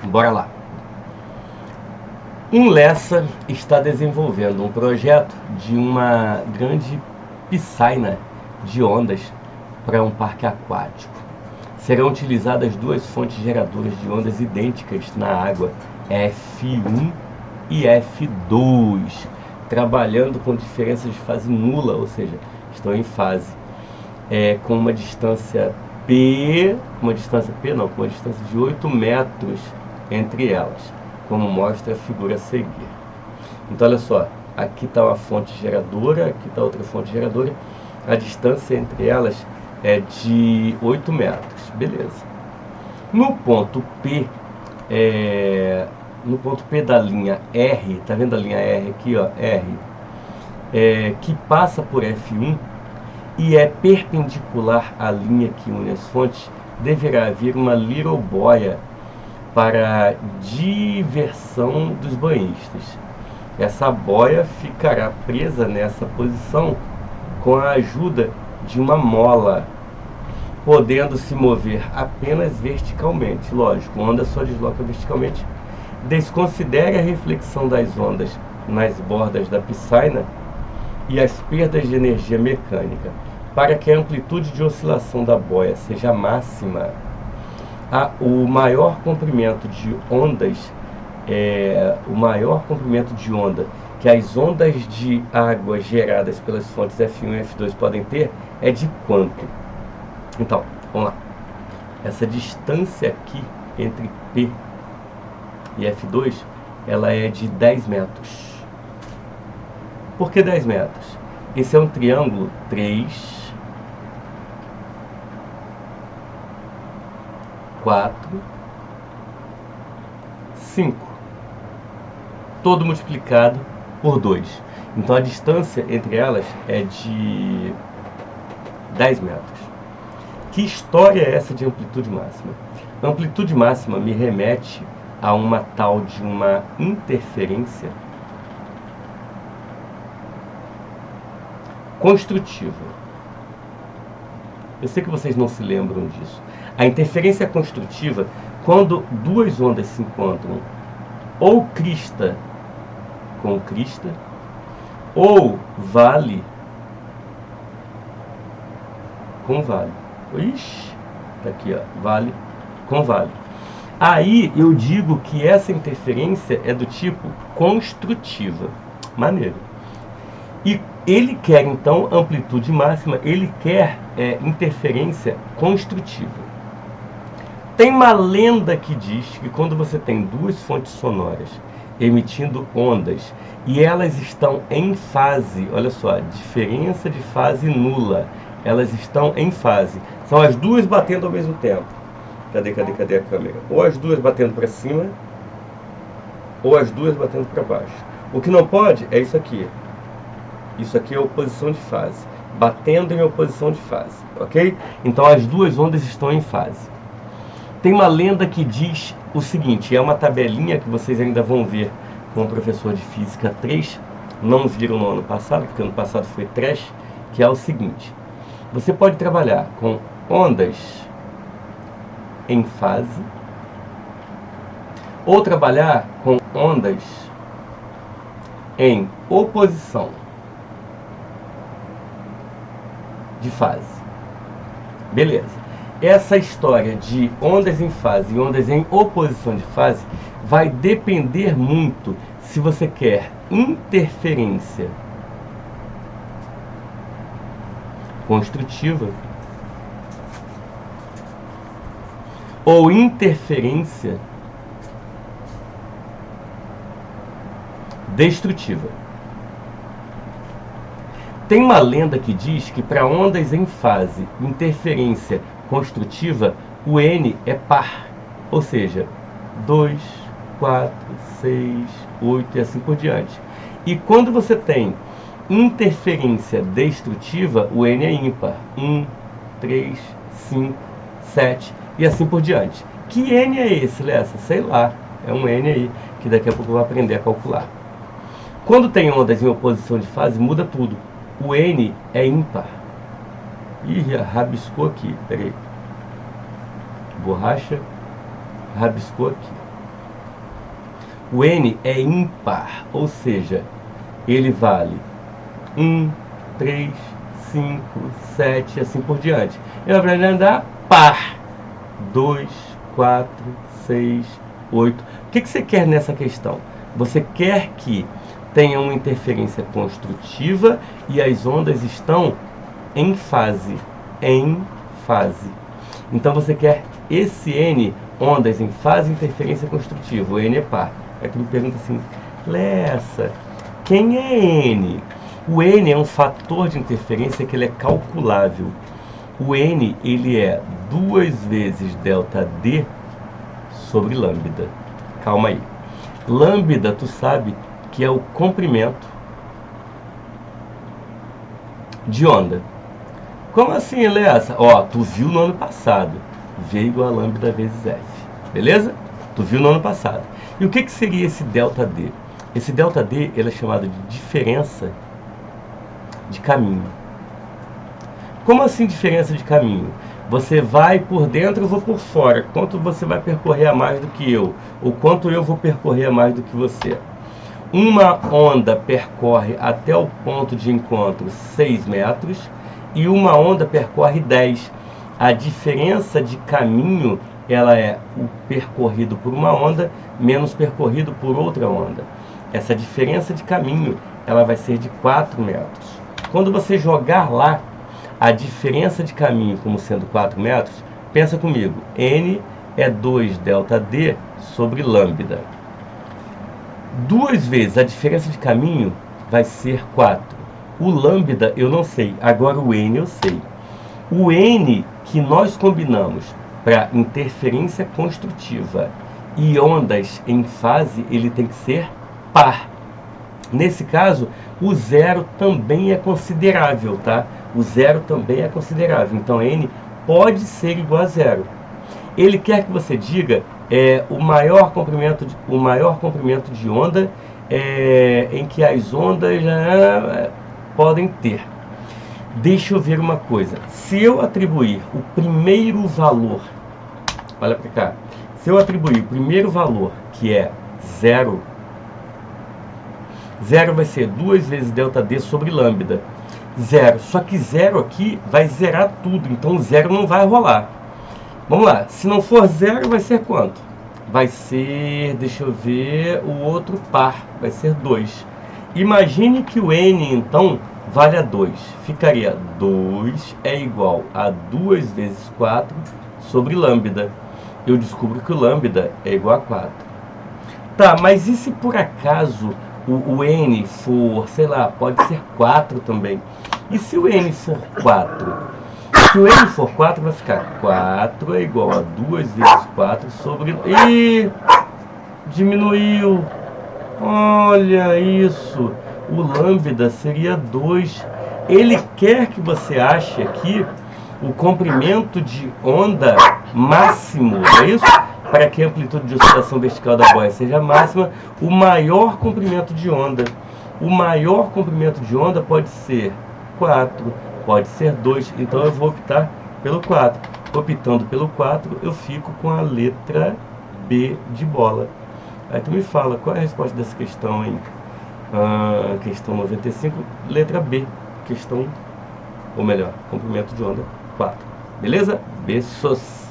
Bora lá. Um Lessa está desenvolvendo um projeto de uma grande piscina de ondas para um parque aquático. Serão utilizadas duas fontes geradoras de ondas idênticas na água, F1 e F2, trabalhando com diferença de fase nula, ou seja, estão em fase com uma distância P, com uma distância de 8 metros entre elas, como mostra a figura a seguir. Então olha só, aqui está uma fonte geradora, aqui está outra fonte geradora, a distância entre elas é de 8 metros, beleza. No ponto P, da linha R, tá vendo a linha R aqui, ó, R, que passa por F1 e é perpendicular à linha que une as fontes, deverá haver uma little boia para diversão dos banhistas. Essa boia ficará presa nessa posição com a ajuda de uma mola, podendo se mover apenas verticalmente. Lógico, onda só desloca verticalmente. Desconsidere a reflexão das ondas nas bordas da piscina e as perdas de energia mecânica. Para que a amplitude de oscilação da boia seja máxima, o maior comprimento de ondas, que as ondas de água geradas pelas fontes F1 e F2 podem ter é de quanto? Então, vamos lá. Essa distância aqui entre P e F2, ela é de 10 metros. Por que 10 metros? Esse é um triângulo 3, 4, 5, todo multiplicado por 2. Então a distância entre elas é de 10 metros. Que história é essa de amplitude máxima? A amplitude máxima me remete a uma tal de uma interferência construtiva. Eu sei que vocês não se lembram disso. A interferência construtiva, quando duas ondas se encontram, ou crista com crista, ou vale com vale. Ixi, tá aqui, ó, vale com vale. Aí eu digo que essa interferência é do tipo construtiva. Maneiro. E ele quer, então, amplitude máxima, ele quer interferência construtiva. Tem uma lenda que diz que quando você tem duas fontes sonoras emitindo ondas e elas estão em fase, olha só, diferença de fase nula, elas estão em fase, são as duas batendo ao mesmo tempo. Cadê a câmera? Ou as duas batendo para cima, ou as duas batendo para baixo. O que não pode é isso aqui. Isso aqui é oposição de fase, batendo em oposição de fase, ok? Então as duas ondas estão em fase. Tem uma lenda que diz o seguinte, é uma tabelinha que vocês ainda vão ver com o professor de Física 3, não viram no ano passado, porque ano passado foi trash, que é o seguinte, você pode trabalhar com ondas em fase, ou trabalhar com ondas em oposição de fase. Beleza. Essa história de ondas em fase e ondas em oposição de fase vai depender muito se você quer interferência construtiva ou interferência destrutiva. Tem uma lenda que diz que para ondas em fase, interferência construtiva, o N é par, ou seja, 2, 4, 6, 8 e assim por diante. E quando você tem interferência destrutiva, o N é ímpar, 1, 3, 5, 7 e assim por diante. Que N é esse, Lessa? Sei lá, é um N aí, que daqui a pouco eu vou aprender a calcular. Quando tem ondas em oposição de fase, muda tudo. O N é ímpar. Ih, rabiscou aqui, peraí. Borracha, rabiscou aqui. O N é ímpar, ou seja, ele vale 1, 3, 5, 7, assim por diante. E na verdade andar par. 2, 4, 6, 8. O que você quer nessa questão? Você quer que tenha uma interferência construtiva e as ondas estão em fase. Em fase. Então você quer esse N, ondas em fase de interferência construtiva. O N é par. Aí tu me pergunta assim, Lessa, quem é N? O N é um fator de interferência que ele é calculável. O N, ele é 2 vezes ΔD sobre lambda. Calma aí. Lambda, tu sabe que é o comprimento de onda. Como assim, Lessa? Ó, tu viu no ano passado. V igual a lambda vezes F. Beleza? Tu viu no ano passado. E o que seria esse ΔD? Esse ΔD, ele é chamado de diferença de caminho. Como assim diferença de caminho? Você vai por dentro, eu vou por fora. Quanto você vai percorrer a mais do que eu? Ou quanto eu vou percorrer a mais do que você? Uma onda percorre até o ponto de encontro 6 metros e uma onda percorre 10. A diferença de caminho, ela é o percorrido por uma onda menos percorrido por outra onda. Essa diferença de caminho, ela vai ser de 4 metros. Quando você jogar lá a diferença de caminho como sendo 4 metros, pensa comigo, N é 2 ΔD sobre lambda. 2 vezes a diferença de caminho vai ser 4. O lambda eu não sei, agora o N eu sei. O N que nós combinamos para interferência construtiva e ondas em fase, ele tem que ser par. Nesse caso, o zero também é considerável, tá? O zero também é considerável. Então, N pode ser igual a zero. Ele quer que você diga o maior comprimento de onda em que as ondas podem ter. Deixa eu ver uma coisa. Se eu atribuir o primeiro valor, olha para cá. Se eu atribuir o primeiro valor, que é zero, zero vai ser 2 vezes ΔD sobre lambda. Zero. Só que zero aqui vai zerar tudo, então zero não vai rolar. Vamos lá. Se não for zero, vai ser quanto? Vai ser, deixa eu ver, o outro par. Vai ser 2. Imagine que o N, então, vale a 2. Ficaria 2 é igual a 2 vezes 4 sobre lambda. Eu descubro que o lambda é igual a 4. Tá, mas e se por acaso o N for, sei lá, pode ser 4 também. E se o N for 4? Se o N for 4, vai ficar 4 é igual a 2 vezes 4 sobre... Ih, diminuiu. Olha isso. O lambda seria 2. Ele quer que você ache aqui o comprimento de onda máximo, é isso? Para que a amplitude de oscilação vertical da boia seja máxima, o maior comprimento de onda. O maior comprimento de onda pode ser 4, pode ser 2, então eu vou optar pelo 4. Optando pelo 4, eu fico com a letra B de bola. Aí tu me fala, qual é a resposta dessa questão aí? Questão 95, letra B, questão, ou melhor, comprimento de onda 4. Beleza? B social.